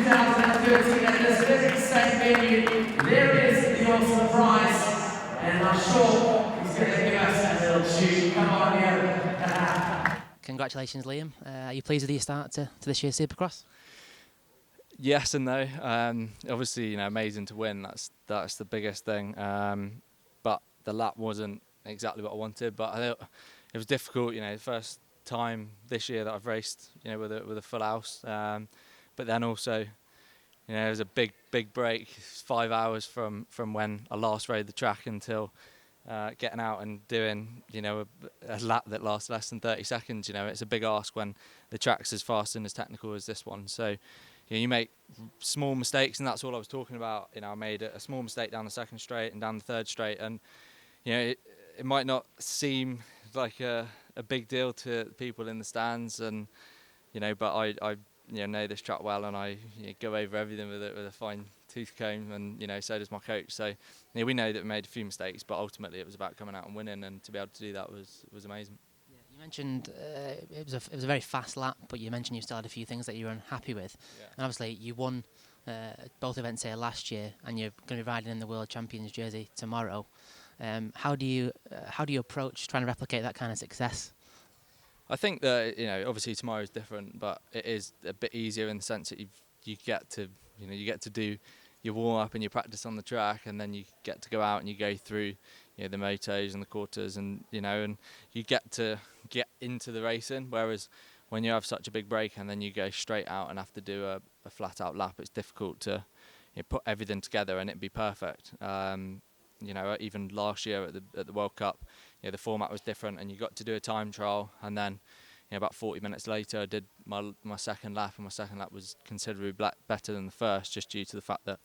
2013 at this very same venue. There is your surprise, and I'm sure he's going to give us a little shoot. Come on, yeah. Congratulations, Liam. Are you pleased with your start to this year's Supercross? Yes and no. Obviously, amazing to win. That's the biggest thing. But the lap wasn't exactly what I wanted. But I thought it was difficult. The first time this year that I've raced, with a full house. But then also, it was a big break. 5 hours from when I last rode the track until getting out and doing, a lap that lasts less than 30 seconds. It's a big ask when the track's as fast and as technical as this one. So. You make small mistakes, and that's all I was talking about. I made a small mistake down the second straight and down the third straight, and it might not seem like a big deal to people in the stands, and but I know this track well, and I go over everything with a fine tooth comb, and so does my coach. So we know that we made a few mistakes, but ultimately it was about coming out and winning, and to be able to do that was amazing. You mentioned it was a very fast lap, but you mentioned you still had a few things that you were unhappy with. Yeah. And obviously you won both events here last year, and you're going to be riding in the World Champions jersey tomorrow. How do you approach trying to replicate that kind of success? I think that obviously tomorrow is different, but it is a bit easier in the sense that you get to do your warm up and your practice on the track, and then you get to go out and you go through the motos and the quarters, and and you get to get into the racing. Whereas when you have such a big break and then you go straight out and have to do a flat out lap, it's difficult to put everything together and it'd be perfect. Even last year at the World Cup, the format was different, and you got to do a time trial, and then about 40 minutes later I did my second lap, and my second lap was considerably better than the first, just due to the fact that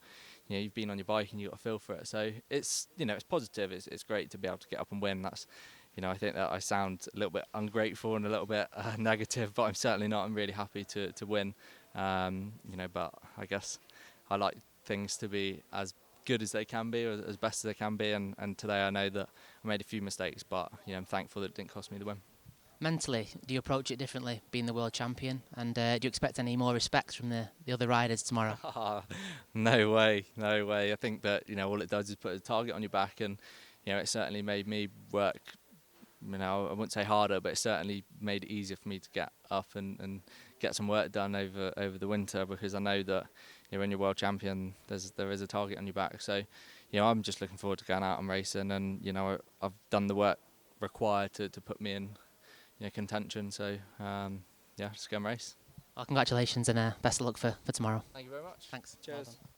you've been on your bike and you've got a feel for it. So it's it's positive. It's great to be able to get up and win. That's I think that I sound a little bit ungrateful and a little bit negative, but I'm certainly not. I'm really happy to win. But I guess I like things to be as good as they can be, or as best as they can be. And today I know that I made a few mistakes, but I'm thankful that it didn't cost me the win. Mentally, do you approach it differently, being the world champion? And do you expect any more respect from the other riders tomorrow? No way. I think that all it does is put a target on your back, and it certainly made me work. I wouldn't say harder, but it certainly made it easier for me to get up and get some work done over the winter, because I know that when you're world champion, there is a target on your back. So I'm just looking forward to going out and racing, and I've done the work required to put me in contention. So just go and race. Well, congratulations, and best of luck for tomorrow. Thank you very much. Thanks. Cheers. Well